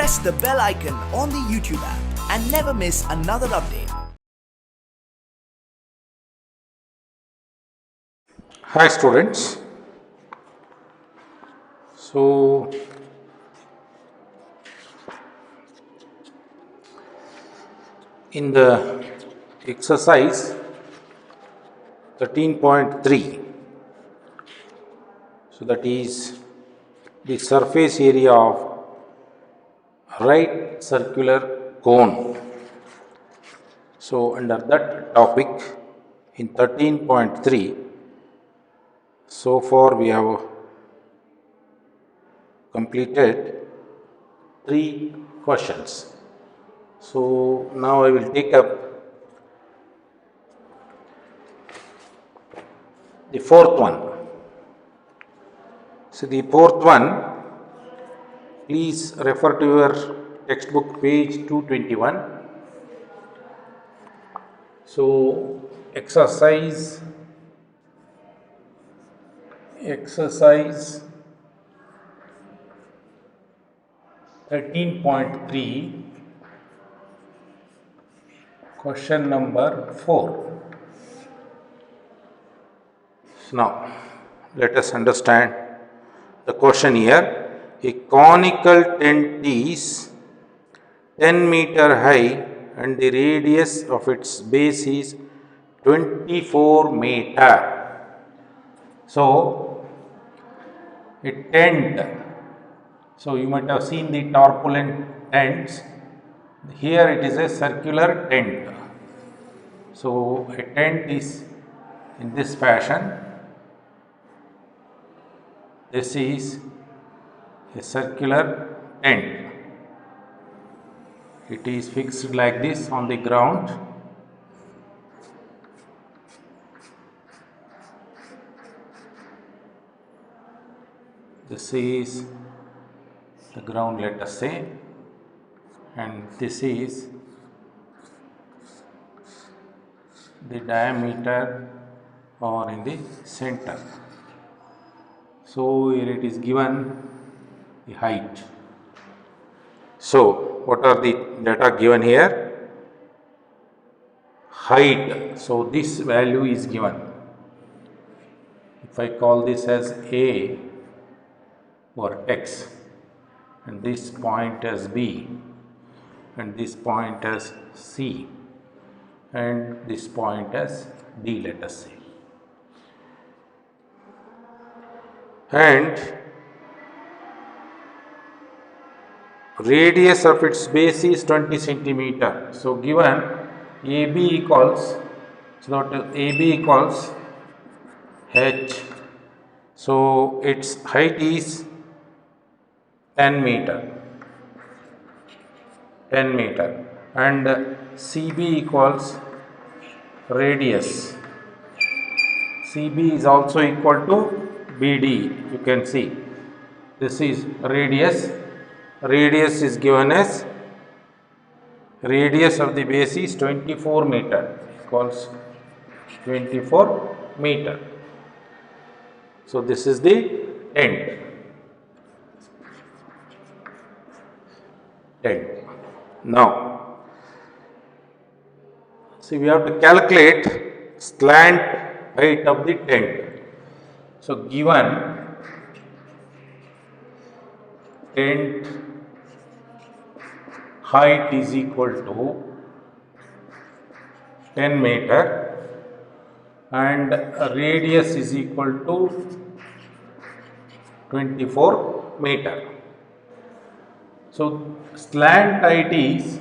press the bell icon on the YouTube app and never miss another update. Hi students. So in the exercise 13.3, so that is the surface area of right circular cone. So under that topic in 13.3, so far we have completed 3 questions. So now I will take up the fourth one. So the fourth one, please refer to your textbook page 221. So exercise 13.3, question number 4. So now let us understand the question here. A conical tent is 10 meter high and the radius of its base is 24 meter. So a tent, so you might have seen the tarpaulin tents. Here it is a circular tent. So a tent is in this fashion. This is a circular tent. It is fixed like this on the ground. This is the ground, let us say, and this is the diameter or in the center. So here it is given the height. So what are the data given here? Height. So this value is given. If I call this as A vertex and this point as B and this point as C and this point as D, let us say. And radius of its base is 20 centimeter. So given AB equals, so that AB equals H. So its height is 10 meter. 10 meter. And CB equals radius. CB is also equal to BD. You can see this is radius. Radius is given as radius of the base is 24 meter, equals 24 meter. So this is the tent. Now, see, we have to calculate slant height of the tent. So given tent height is equal to 10 meter and radius is equal to 24 meter. So slant height is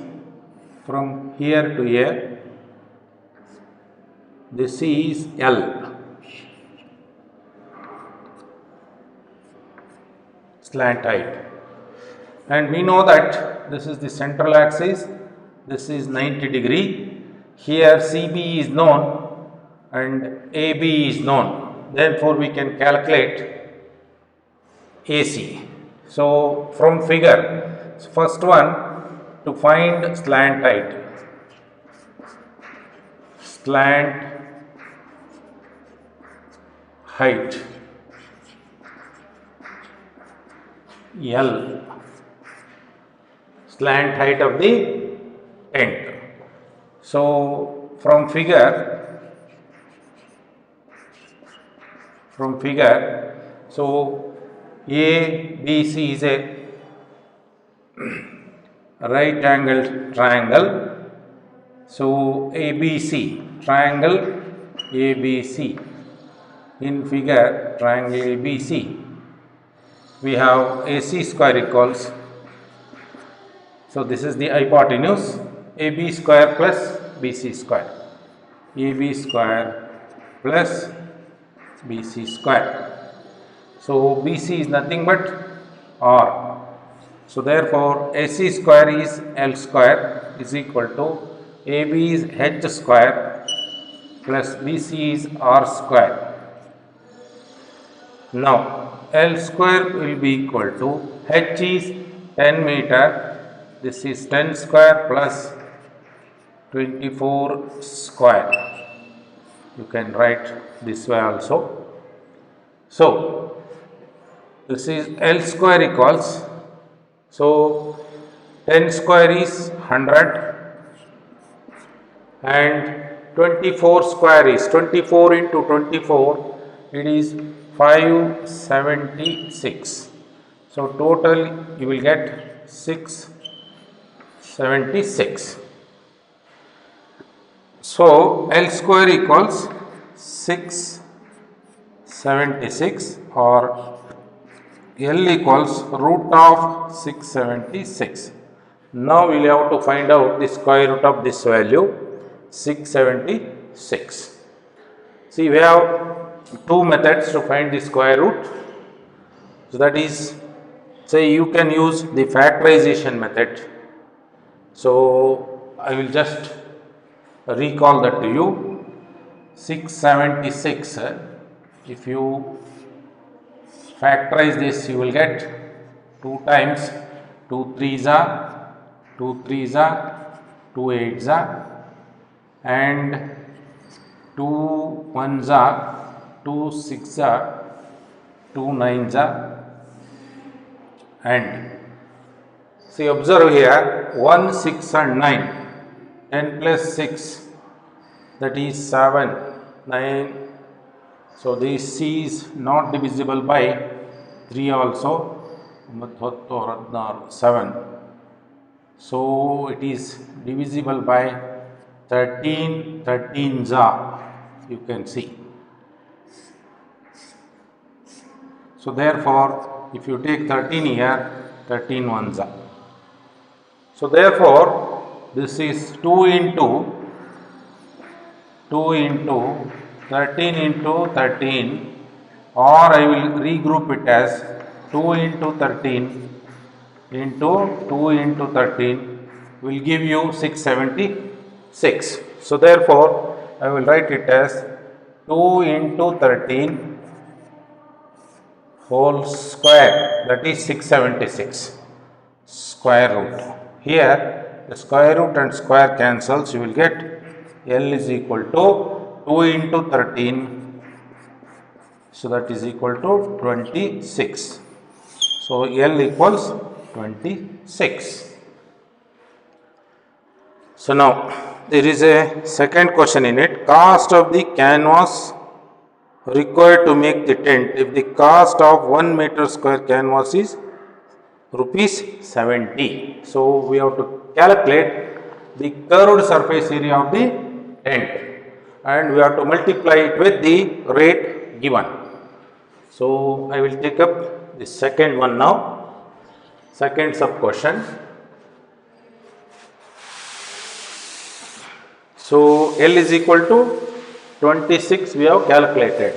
from here to here. This is L. Slant height. And we know that this is the central axis. This is 90 degree. Here CB is known and AB is known. Therefore we can calculate AC. So from figure, first one, to find slant height. Slant height L slant height of the tent. So from figure, so ABC is a right angled triangle. So ABC, triangle ABC, in figure triangle ABC, we have AC square equals, so this is the hypotenuse, AB square plus BC square, AB square plus BC square. So BC is nothing but R. So therefore AC square is L square is equal to AB is H square plus BC is R square. Now L square will be equal to H is 10 meter, this is 10 square plus 24 square. You can write this way also. So this is L square equals, so 10 square is 100 and 24 square is 24 into 24, it is 576. So total you will get 676. So L square equals 676 or L equals root of 676. Now we will have to find out the square root of this value 676. See, we have two methods to find the square root. So that is, say you can use the factorization method. So I will just recall that to you. 676, if you factorize this, you will get 2 times 2 3s are 2 3s are 2 8s are and 2 1s are 2 6s are 2 9s are, and see, observe here 1 6 and 9, 10 plus 6, that is 7 9. So this C is not divisible by 3 also, 7. So it is divisible by 13 13s are, you can see. So therefore if you take 13 here, 13 ones are. So therefore this is 2 into 13 into 13, or I will regroup it as 2 into 13 into 2 into 13 will give you 676. So therefore I will write it as 2 into 13 whole square, that is 676 square root. Here the square root and square cancels, you will get L is equal to 2 into 13, so that is equal to 26. So L equals 26. So now there is a second question in it. Cost of the canvas required to make the tent, if the cost of 1 meter square canvas is rupees 70. So we have to calculate the curved surface area of the tent and we have to multiply it with the rate given. So I will take up the second one now, second sub question. So L is equal to 26 we have calculated.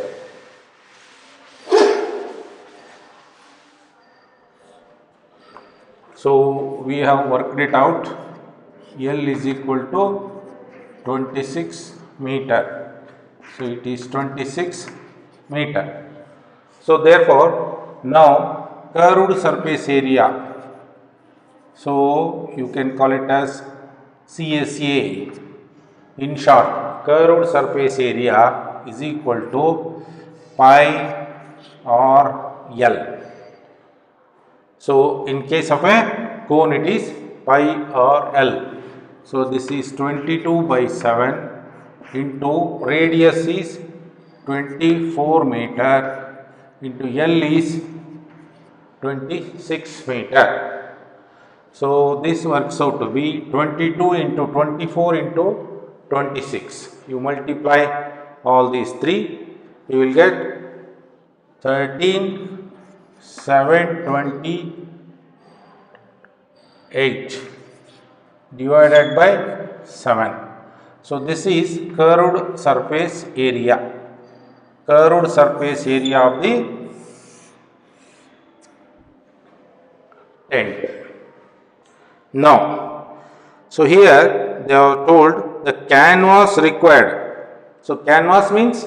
So we have worked it out. L is equal to 26 meter. So it is 26 meter. So therefore now curved surface area, so you can call it as CSA. In short, curved surface area is equal to pi or L. So in case of a cone it is pi r L. So this is 22 by 7 into radius is 24 meter into L is 26 meter. So this works out to be 22 into 24 into 26. You multiply all these three, you will get 13,728 divided by 7. So this is curved surface area. Curved surface area of the tent. Now, so here they are told the canvas required. So canvas means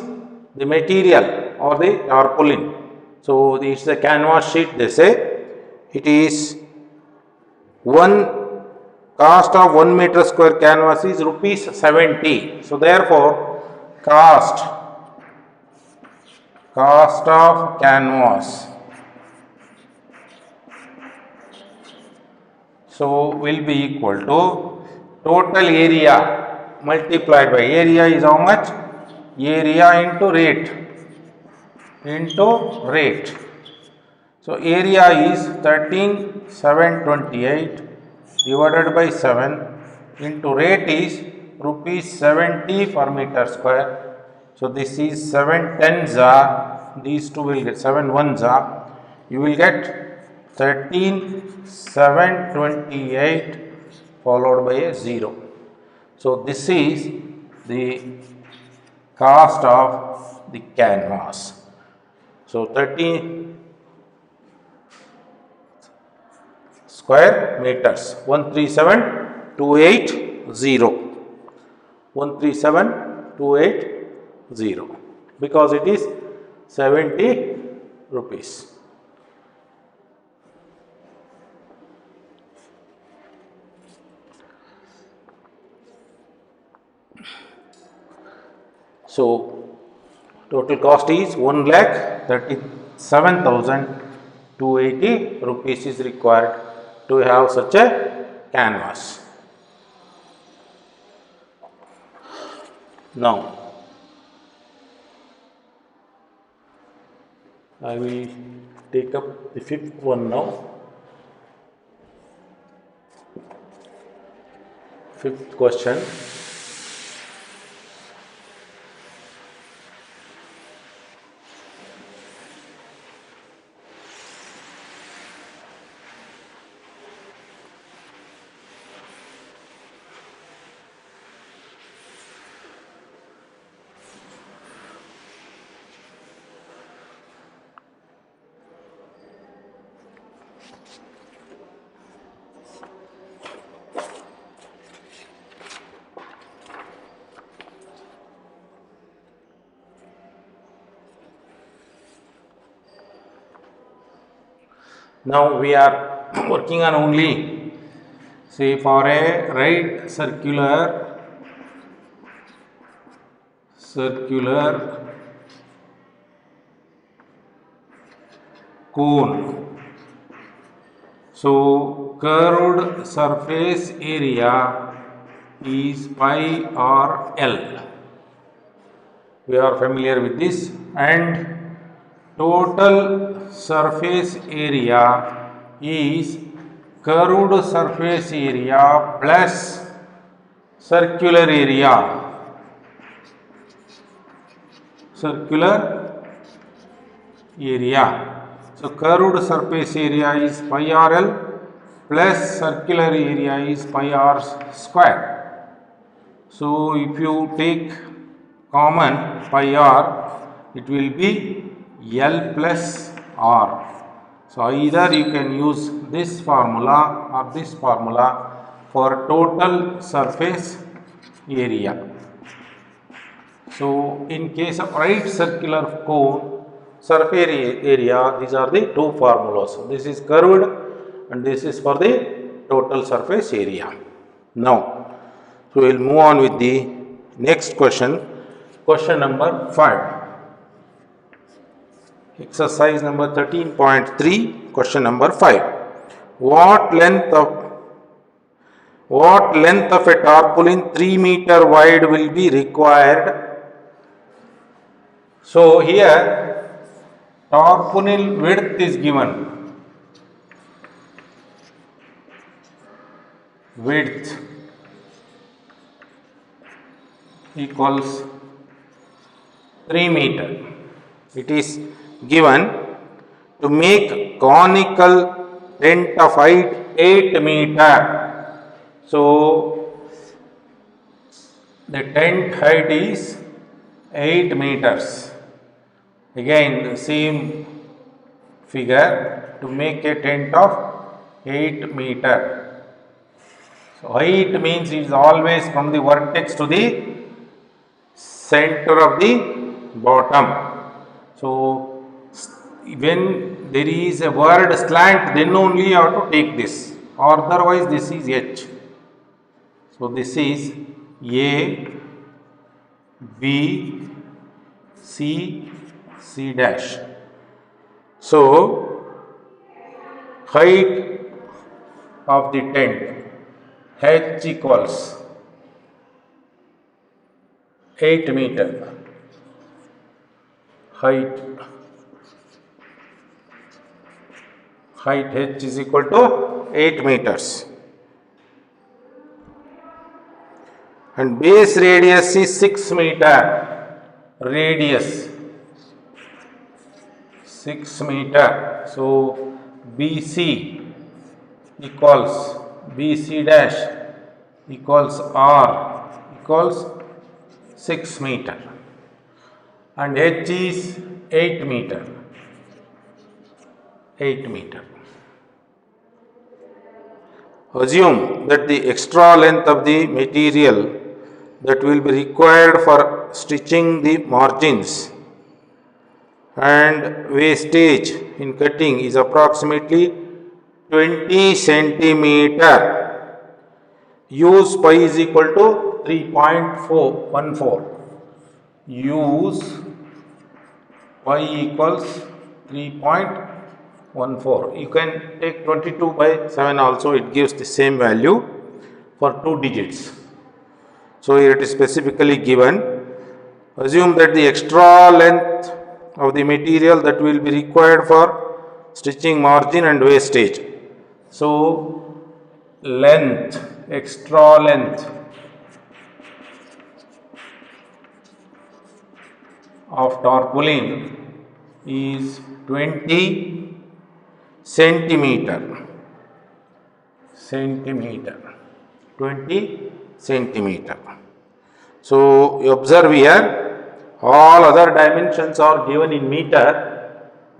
the material or the tarpaulin. So it's the canvas sheet, they say. It is cost of 1 meter square canvas is rupees 70. So therefore cost of canvas so will be equal to total area multiplied by area is how much? Area into rate. So area is 13,728 divided by 7 into rate is rupees 70 per meter square. So this is 7 tens are, these two will get 7 ones are, you will get 13,728 followed by a 0. So this is the cost of the canvas. So 13 square meters 137,280. 137,280 because it is 70 rupees. So total cost is 1,37,280 rupees is required to have such a canvas. Now I will take up the fifth one now. Fifth question. Now we are working on only, say, for a right circular cone. So curved surface area is pi r L. We are familiar with this, and total surface area is curved surface area plus circular area. So curved surface area is pi r L plus circular area is pi r square. So if you take common pi r, it will be L plus R. So either you can use this formula or this formula for total surface area. So in case of right circular cone surface area, these are the two formulas. This is curved and this is for the total surface area. Now, so we will move on with the next question. Question number 5. Exercise number 13.3, question number 5. What length of What length of a tarpaulin 3 meter wide will be required? So here tarpaulin width is given. Width equals 3 meter. It is given to make conical tent of height 8 meter. So the tent height is 8 meters. Again the same figure to make a tent of 8 meter. So height means it is always from the vertex to the center of the bottom. So when there is a word slant, then only you have to take this, otherwise this is H. So this is A, B, C, C dash. So height of the tent H equals 8 meter. Height H is equal to 8 meters. And base radius is 6 meter. Radius 6 meter. So BC equals BC dash equals R equals 6 meter. And H is 8 meter. 8 meter. Assume that the extra length of the material that will be required for stitching the margins and wastage in cutting is approximately 20 centimeter. Use pi is equal to 3.414. Use pi equals 3.14. You can take 22/7 also, it gives the same value for 2 digits. So here it is specifically given. Assume that the extra length of the material that will be required for stitching margin and wastage. So length, extra length of tarpaulin is 20 centimeter. 20 centimeter. So you observe here all other dimensions are given in meter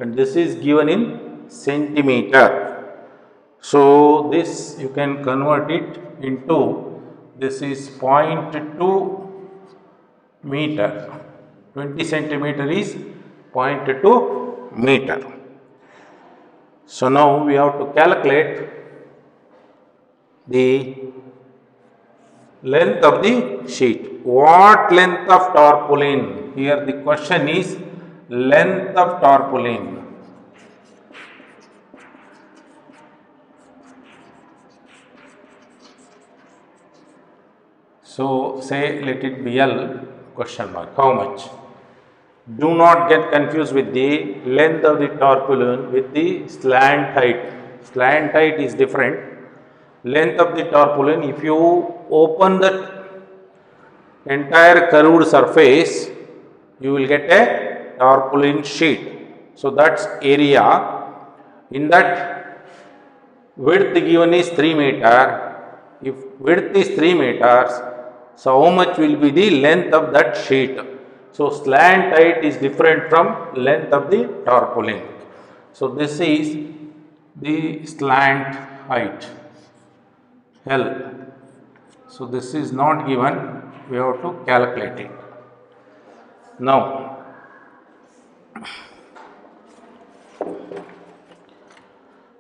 and this is given in centimeter. So this you can convert it into, this is 0.2 meter. 20 centimeter is 0.2 meter. So now we have to calculate the length of the sheet. What length of tarpaulin? Here the question is length of tarpaulin. So say let it be L question mark. How much? Do not get confused with the length of the tarpaulin with the slant height. Slant height is different. Length of the tarpaulin, if you open that entire curved surface, you will get a tarpaulin sheet. So that's area. In that width given is 3 meter. If width is 3 meters, so how much will be the length of that sheet? So slant height is different from length of the tarpaulin. So this is the slant height L. So this is not given, we have to calculate it. Now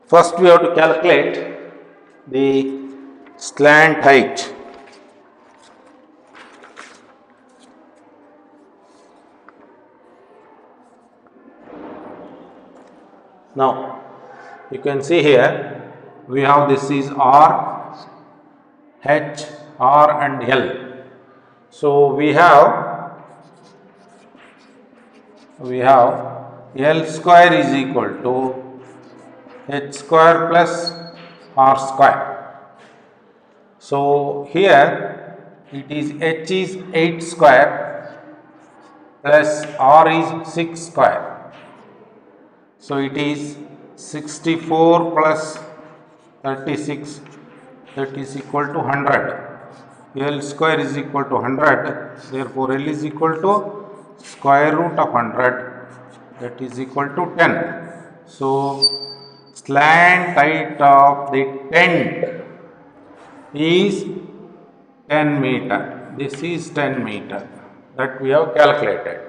first we have to calculate the slant height. Now you can see here we have this is R H, R and L. So we have L square is equal to H square plus R square. So here it is H is 8 square plus R is 6 square. So it is 64 plus 36, that is equal to 100. L square is equal to 100, therefore L is equal to square root of 100, that is equal to 10. So slant height of the tent is 10 meter. This is 10 meter that we have calculated.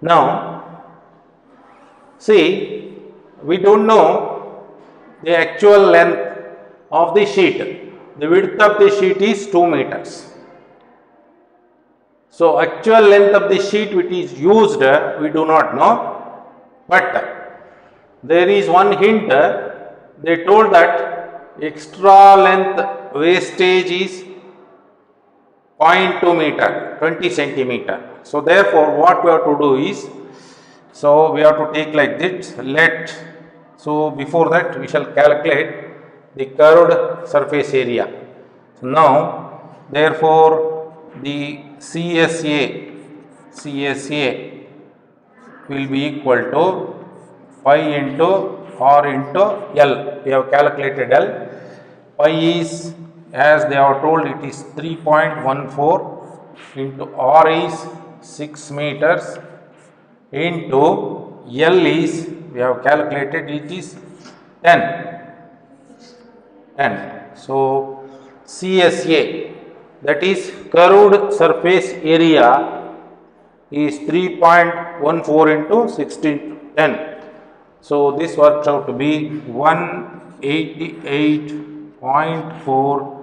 Now, see, we don't know the actual length of the sheet. The width of the sheet is 2 meters. So, actual length of the sheet which is used, we do not know, but there is one hint. They told that extra length wastage is 0.2 meter, 20 centimeter. So therefore, what we have to do is, so we have to take like this, so before that we shall calculate the curved surface area. So now, therefore, the CSA will be equal to pi into R into L. We have calculated L. Pi is, as they are told, it is 3.14 into R is 6 meters into L is, we have calculated, it is 10. So CSA, that is curved surface area, is 3.14 into 16 10. So this works out to be 188.4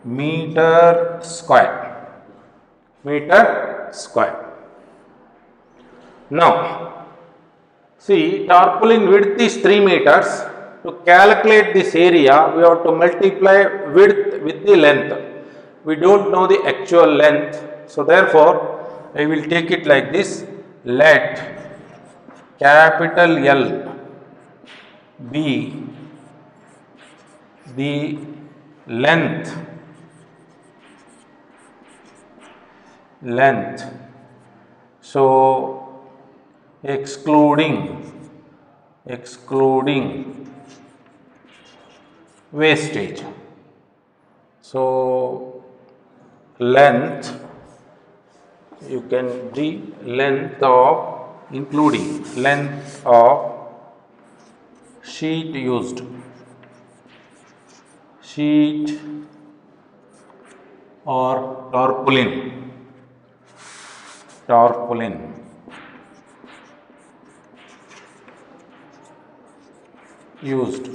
meter square. Now, see, tarpaulin width is 3 meters. To calculate this area, we have to multiply width with the length. We don't know the actual length. So therefore, I will take it like this. Let capital L be the length so excluding wastage. So length, you can the length of, including length of sheet used, or tarpaulin used.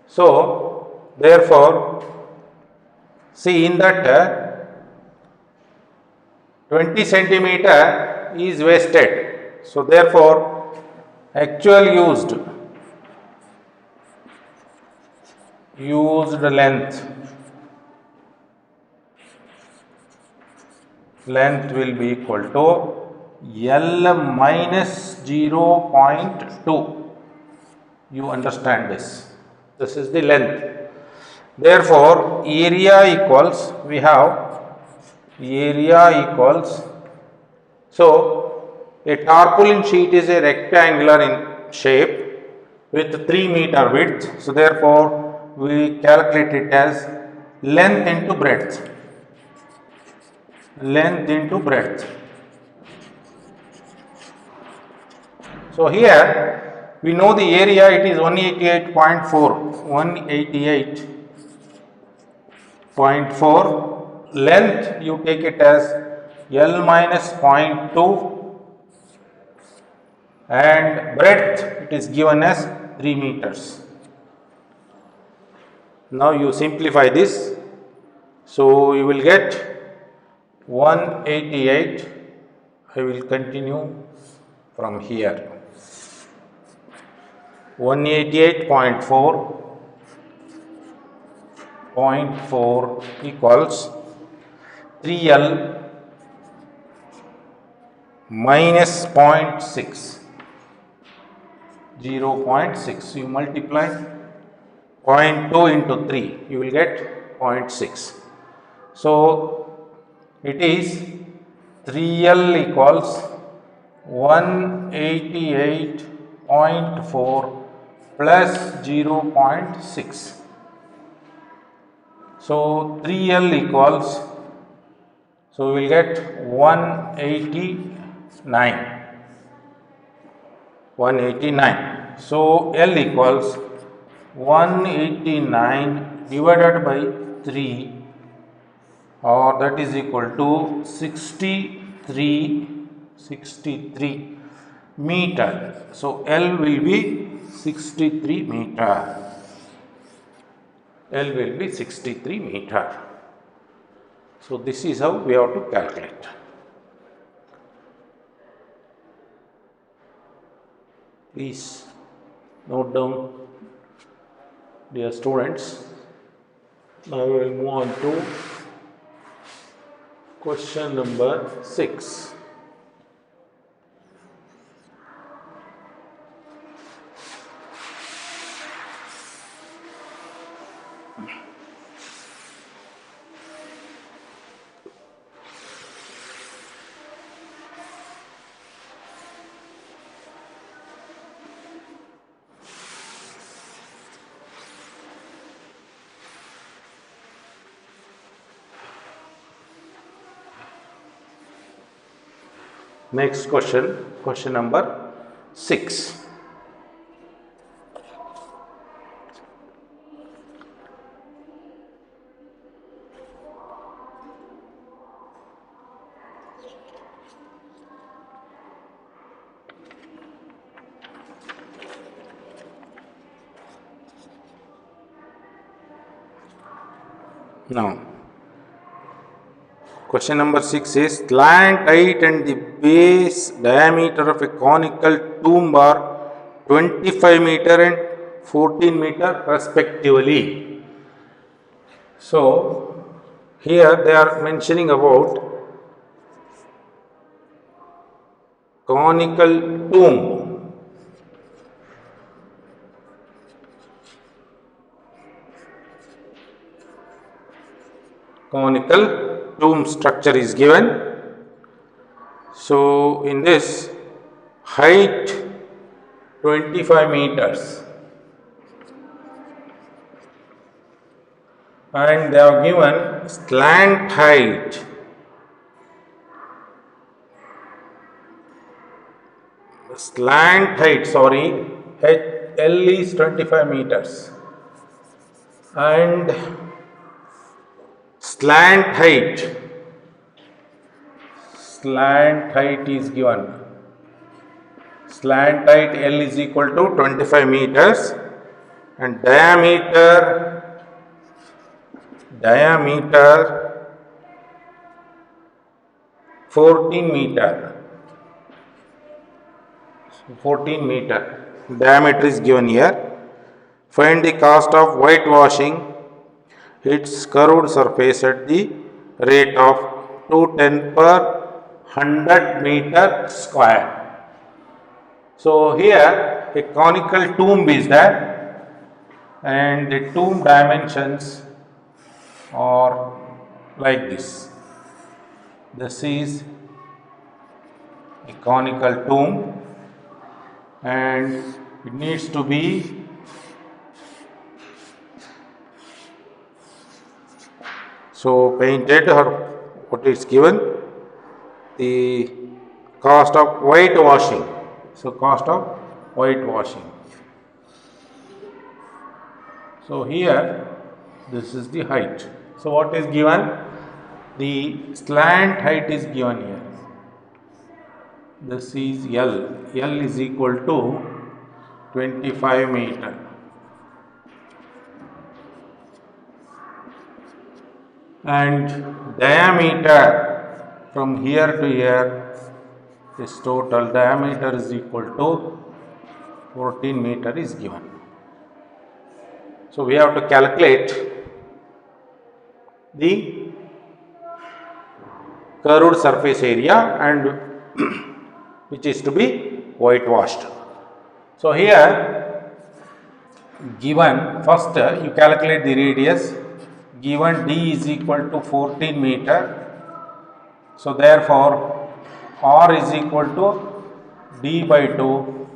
So therefore, see, in that 20 centimeter is wasted. So therefore, actual used length will be equal to L minus 0.2. You understand this? This is the length. Therefore, area equals, we have so a tarpaulin sheet is a rectangular in shape with 3 meter width. So therefore, we calculate it as length into breadth. So here we know the area, it is 188.4. Length, you take it as L minus 0.2, and breadth it is given as 3 meters. Now you simplify this. So you will get 188. I will continue from here. 188.4 equals 3L minus 0.6. 0.6. You multiply 0.2 into 3, you will get 0.6. So it is 3L equals 188.4 plus 0.6. So 3L equals, so we will get 189. 189. So L equals 189 divided by 3, or that is equal to 63 meter. So L will be 63 meter. L will be 63 meter. So this is how we have to calculate. Please note down, dear students. Now we will move on to question number 6. Next question, question number 6. Now, question number 6 is slant height and the base diameter of a conical tomb are 25 meter and 14 meter respectively. So, here they are mentioning about conical tomb. Conical tomb structure is given. So in this, height 25 meters, and they have given slant height L is 25 meters, and slant height is given. Slant height L is equal to 25 meters and diameter 14 meter. 14 meter diameter is given here. Find the cost of whitewashing its curved surface at the rate of 210 per 100 meter square. So here a conical tomb is there, and the tomb dimensions are like this. This is a conical tomb, and it needs to be so painted, or what is given, the cost of whitewashing. So cost of whitewashing. So here this is the height. So what is given? The slant height is given here. This is L. L is equal to 25 meter. and diameter from here to here, this total diameter is equal to 14 meter is given. So we have to calculate the curved surface area and which is to be whitewashed. So here given first you calculate the radius, given d is equal to 14 meter. So therefore r is equal to d by 2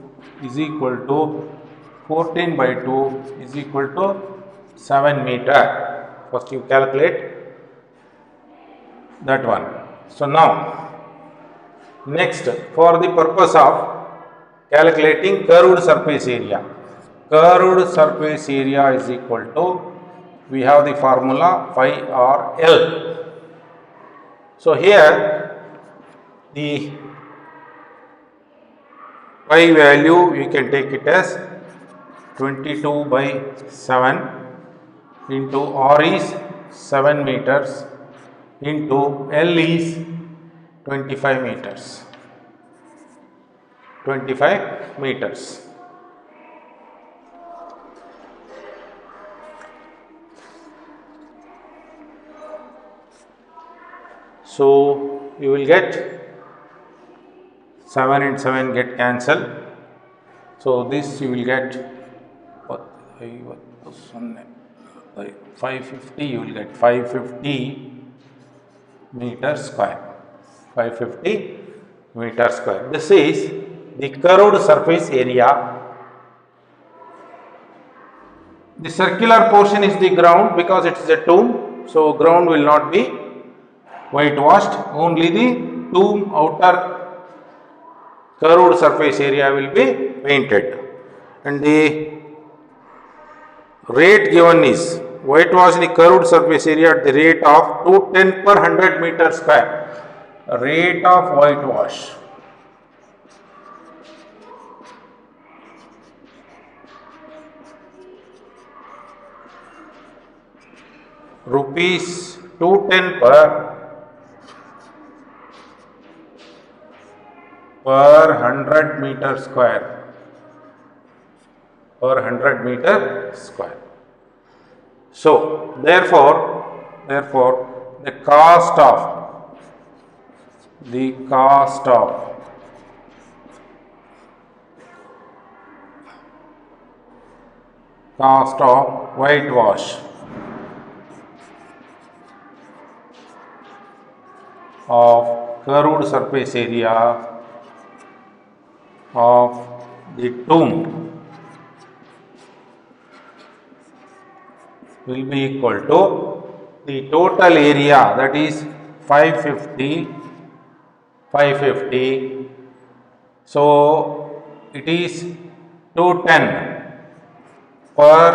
is equal to 14 by 2 is equal to 7 meter. First you calculate that one. So now next, for the purpose of calculating curved surface area, curved surface area is equal to, we have the formula phi r L. So here the phi value we can take it as 22 by 7 into r is 7 meters into L is 25 meters. 25 meters. So you will get 7 and 7 get cancelled. So this you will get 550, you will get 550 meter square. 550 meter square. This is the curved surface area. The circular portion is the ground because it is a tomb. So ground will not be whitewashed. Only the tomb outer curved surface area will be painted. And the rate given is whitewash the curved surface area at the rate of 210 per 100 meter square. Rate of whitewash. Rupees 210 per 100 meter square. Per 100 meter square. So therefore the cost of whitewash of curved surface area of the tomb will be equal to the total area, that is 550. So it is 210 per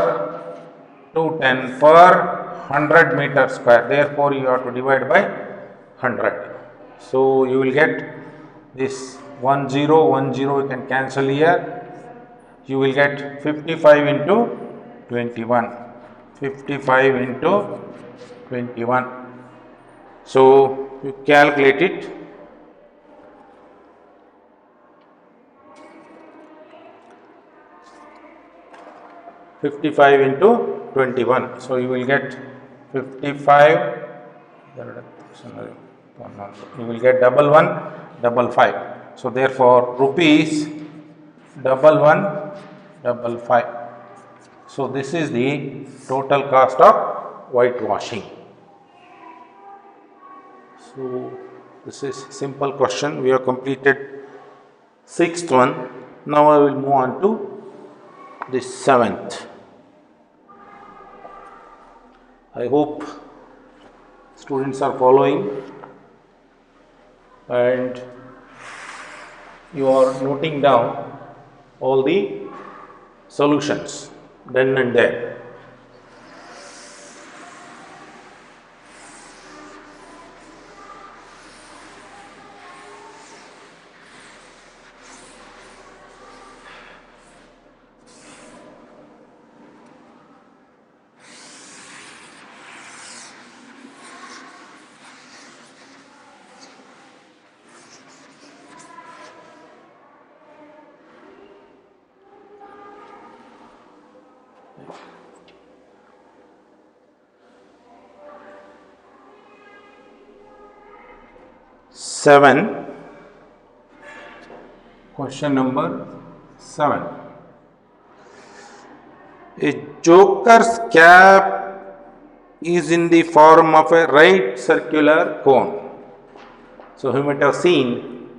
100 meter square. Therefore you have to divide by 100. So you will get this 10 you can cancel here. You will get 55 into 21. 55 into 21. So you calculate it. (55 into 21). So you will get 55. You will get 1155. So therefore rupees 1155. So this is the total cost of whitewashing. So this is simple question. We have completed 6th one. Now I will move on to the 7th. I hope students are following and you are noting down all the solutions then and there. 7. Question number 7. A joker's cap is in the form of a right circular cone. So you might have seen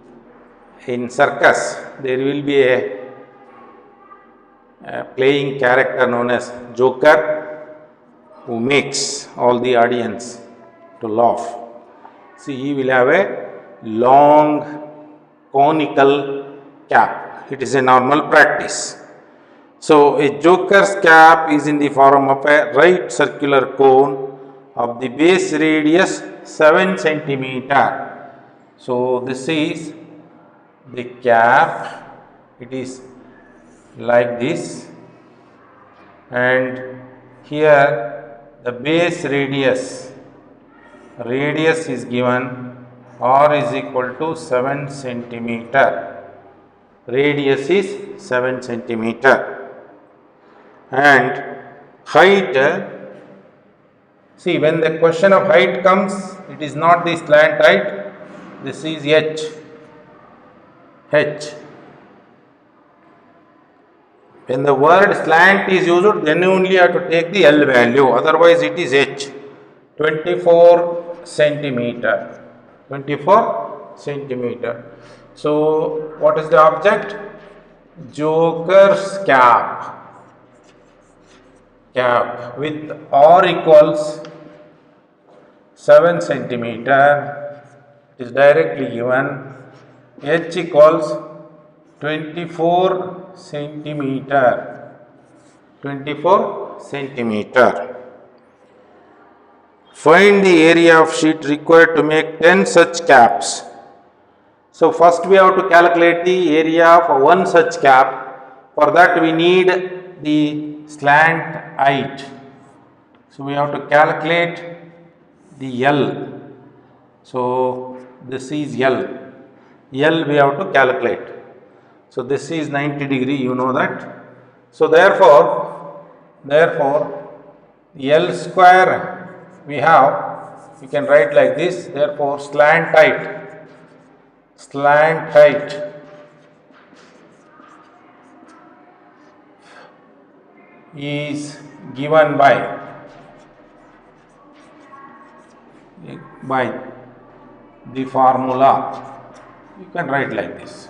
in circus there will be a playing character known as Joker who makes all the audience to laugh. See, he will have a long conical cap. It is a normal practice. So, a joker's cap is in the form of a right circular cone of the base radius 7 centimeter. So, this is the cap. It is like this, and here the base radius is given r is equal to 7 centimeter. Radius is 7 centimeter and height, see, when the question of height comes, it is not the slant height, this is h. When the word slant is used, then only you have to take the L value, otherwise it is h. 24 centimeter. 24 centimeter. So, what is the object? Joker's cap. Cap with r equals 7 centimeter. It is directly given. H equals 24 centimeter. 24 centimeter. Find the area of sheet required to make 10 such caps. So, first we have to calculate the area of one such cap. For that we need the slant height. So, we have to calculate the L. So, this is L. L we have to calculate. So, this is 90 degree, you know that. So, therefore, L square we have, you can write like this, therefore, slant height is given by the formula. You can write like this.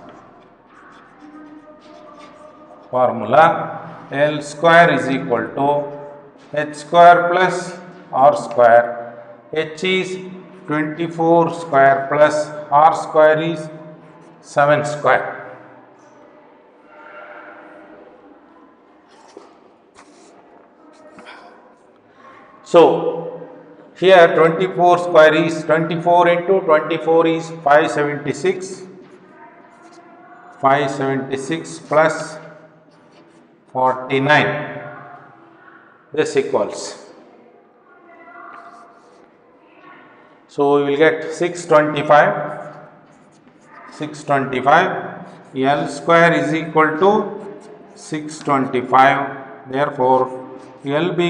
Formula L square is equal to h square plus r square. H is 24 square plus r square is 7 square. So, here 24 square is 24 into 24 is 576. 576 plus 49. This equals. So, we will get 625. 625. L square is equal to 625. Therefore, L will be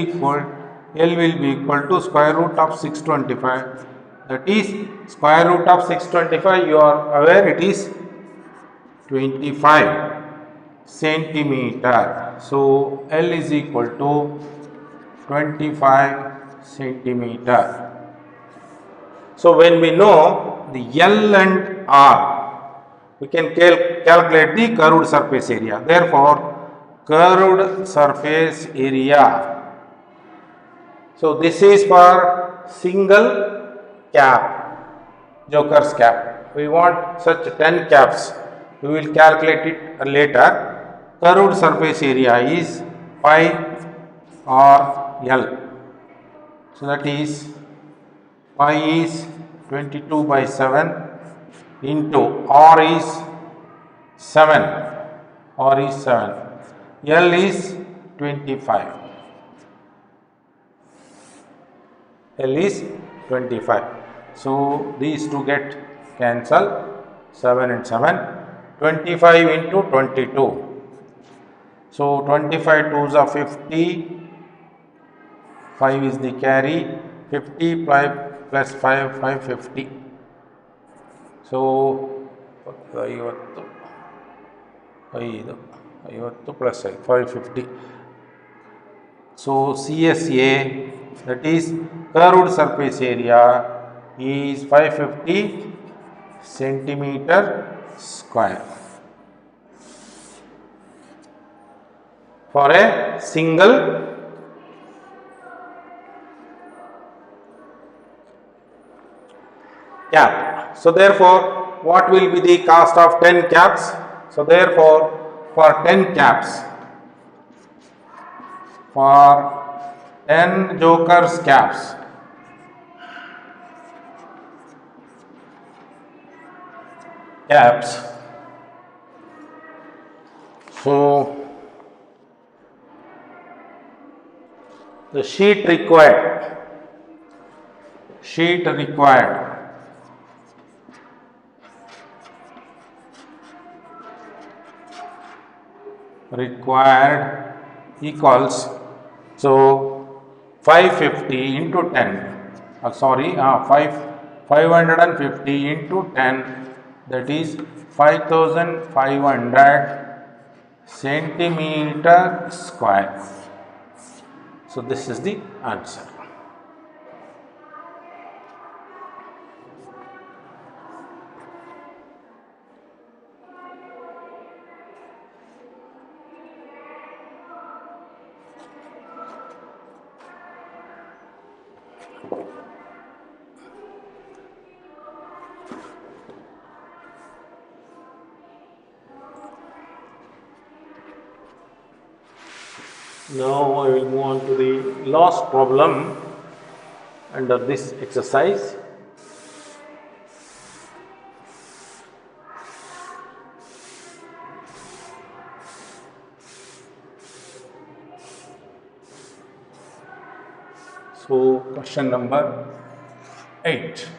equal to square root of 625. That is square root of 625. You are aware it is 25 centimeter. So, L is equal to 25 centimeter. So, when we know the L and R, we can calculate the curved surface area. Therefore, curved surface area. So, this is for single cap, joker's cap. We want such 10 caps. We will calculate it later. Curved surface area is pi or L. So, that is pi is 22 by 7 into R is 7. R is 7. L is 25. L is 25. So, these two get cancelled, 7 and 7. 25 into 22. So, 25 2s are 50, 5 is the carry, 50 plus 5, 550. So 50 5 50 plus 5 550. So CSA, that is curved surface area, is 550 centimeter square for a single cap. So therefore, what will be the cost of 10 caps? So therefore, for 10 caps, for 10 jokers caps, so the sheet required equals, so 550 into 10, 550 into 10, that is 5500 centimeter square. So this is the answer. Now I will move on to the last problem under this exercise. So question number 8.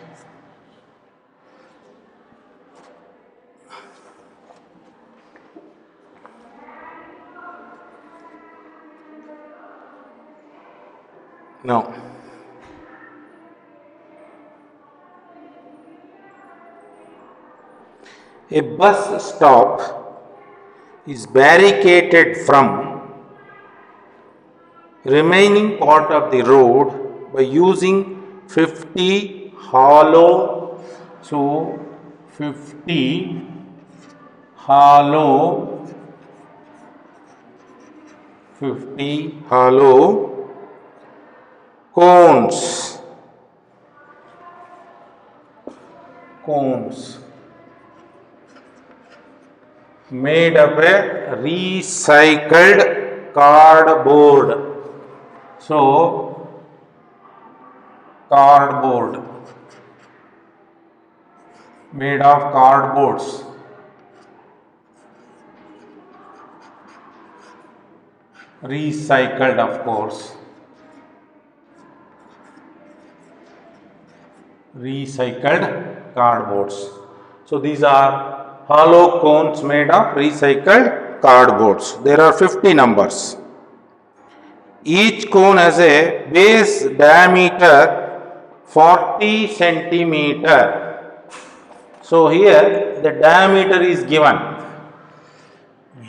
Now, a bus stop is barricaded from remaining part of the road by using 50 hollow, so 50 hollow cones made of a recycled cardboard. So cardboard made of cardboards, recycled of course, recycled cardboards. So these are hollow cones made of recycled cardboards. There are 50 numbers. Each cone has a base diameter 40 centimeter. So here the diameter is given.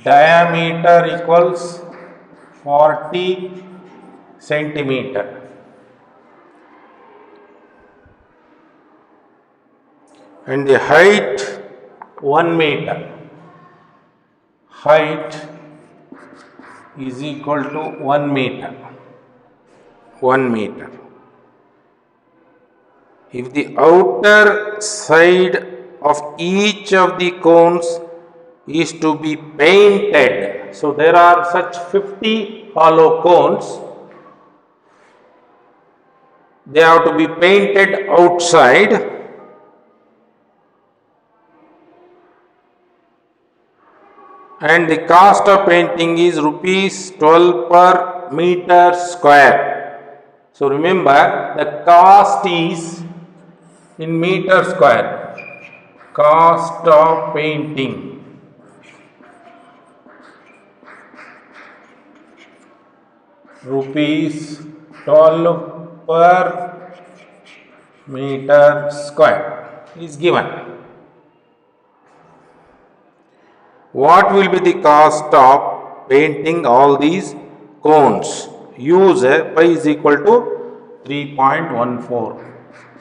Diameter equals 40 centimeter. And the height 1 meter. Height is equal to 1 meter. 1 meter. If the outer side of each of the cones is to be painted, so there are such 50 hollow cones, they have to be painted outside. And the cost of painting is rupees 12 per meter square. So remember, the cost is in meter square. Cost of painting. Rupees 12 per meter square is given. What will be the cost of painting all these cones? Use pi is equal to 3.14.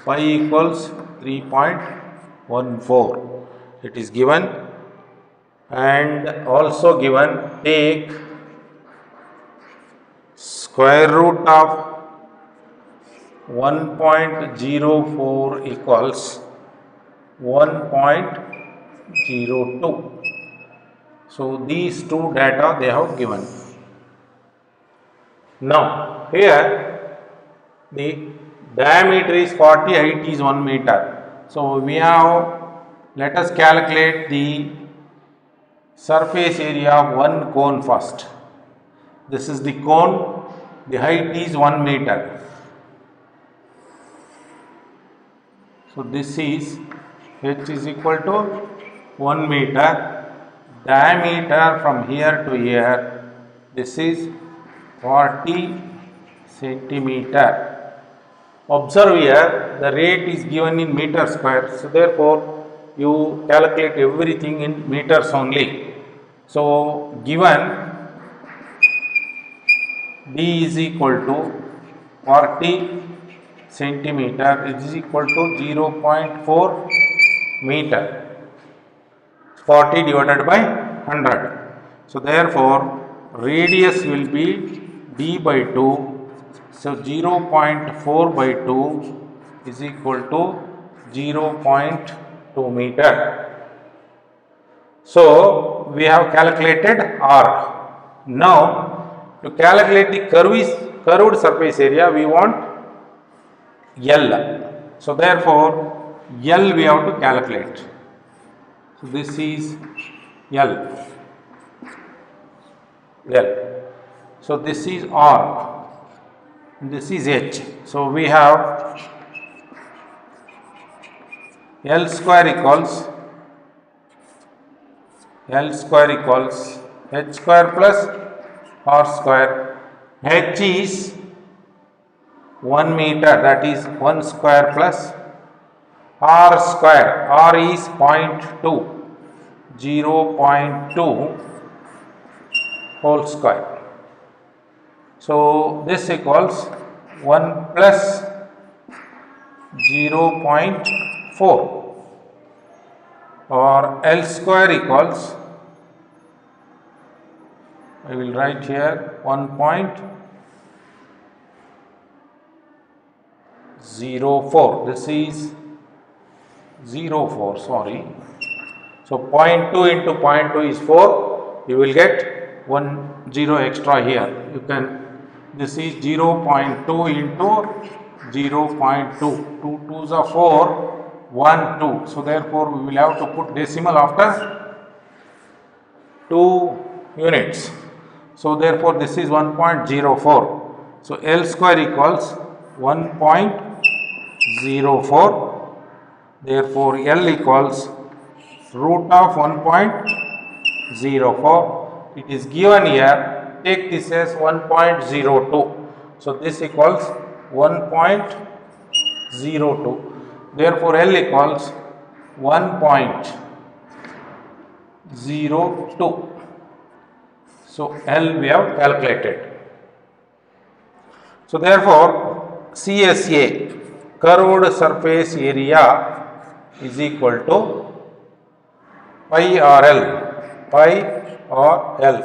Pi equals 3.14. It is given, and also given take square root of 1.04 equals 1.02. So these two data they have given. Now here the diameter is 40, height is 1 meter. So we have, let us calculate the surface area of one cone first. This is the cone, the height is 1 meter. So this is h is equal to 1 meter. Diameter from here to here, this is 40 centimeter. Observe here, the rate is given in meter square. So therefore, you calculate everything in meters only. So given d is equal to 40 centimeter, it is equal to 0.4 meter. 40 divided by 100. So therefore, radius will be d by 2. So 0.4 by 2 is equal to 0.2 meter. So we have calculated r. Now to calculate the curved surface area, we want L. So therefore, L we have to calculate. So this is L. So this is R. This is H. So we have L square equals H square plus R square. H is 1 meter, that is 1 square plus R square. R is 0.2, 0.2 whole square. So this equals 1 plus 0.4, or L square equals, I will write here 1.04. This is 0.4, sorry. So 0.2 into 0.2 is 4. You will get 1 0 extra here. You can, this is 0.2 into 0.2. 2 2s are 4, 1 2. So therefore we will have to put decimal after 2 units. So therefore this is 1.04. So L square equals 1.04. Therefore L equals root of 1.04. It is given here. Take this as 1.02. So this equals 1.02. Therefore L equals 1.02. So L we have calculated. So therefore CSA, curved surface area, is equal to pi r L. Pi or L.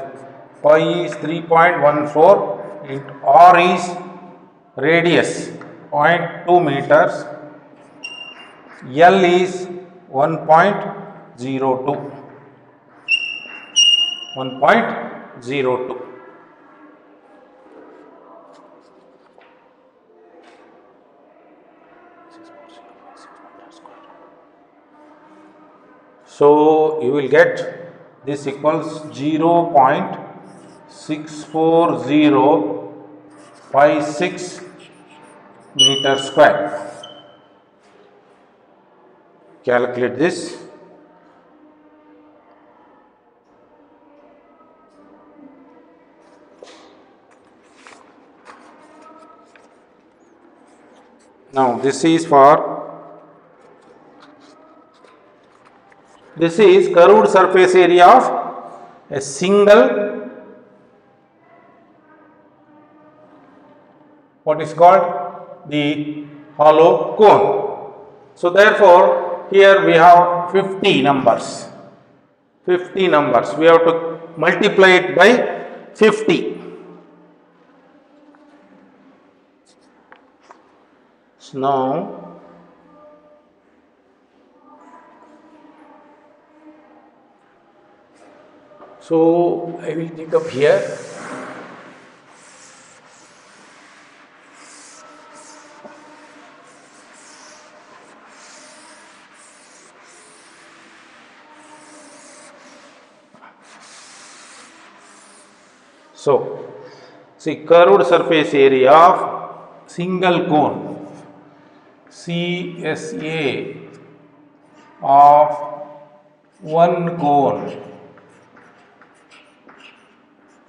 Pi is 3.14 and R is radius 0.2 meters. L is 1.02. 1.02. So you will get this equals 0.64056 meter square. Calculate this. Now this is curved surface area of a single, what is called the hollow cone. So therefore, here we have 50 numbers. 50 numbers. We have to multiply it by 50. So now, so I will take up here. So, see, curved surface area of single cone, CSA of one cone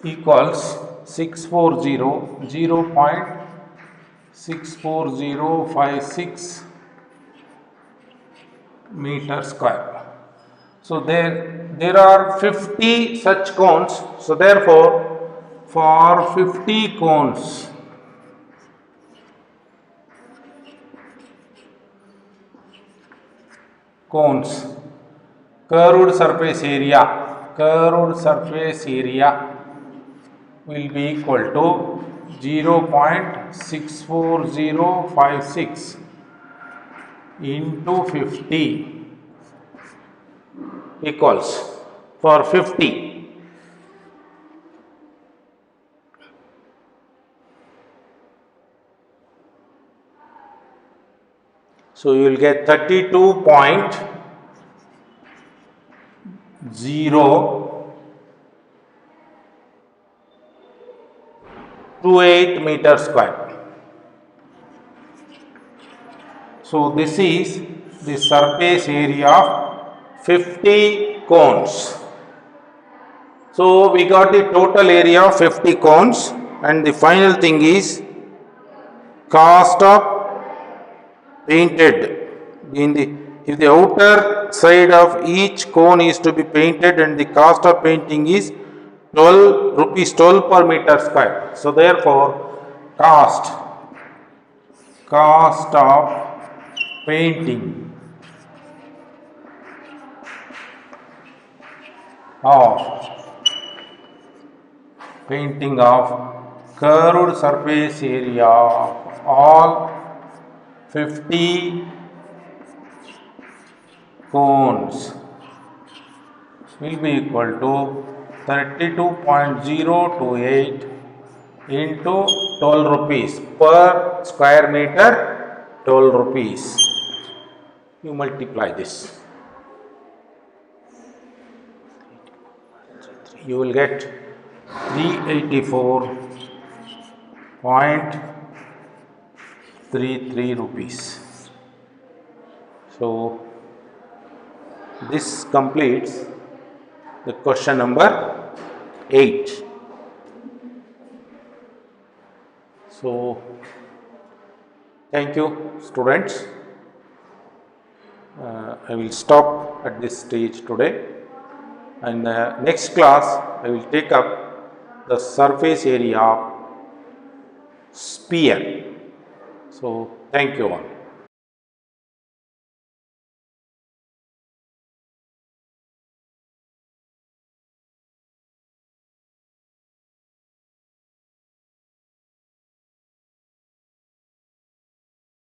equals 0.64056 meter square. So there are 50 such cones. So therefore, for 50 cones, curved surface area will be equal to 0.64056 into 50 equals, for 50, so you will get 32.028 meter square. So this is the surface area of 50 cones. So we got the total area of 50 cones, and the final thing is cost of painted. If the outer side of each cone is to be painted, and the cost of painting is 12 rupees 12 per meter square. So therefore, cost of painting of curved surface area of all 50 cones will be equal to 32.028 into 12 rupees per square meter, 12 rupees. You multiply this, you will get 384.33 rupees. So this completes the question number 8. So thank you, students. I will stop at this stage today, and next class I will take up the surface area of sphere. So thank you all.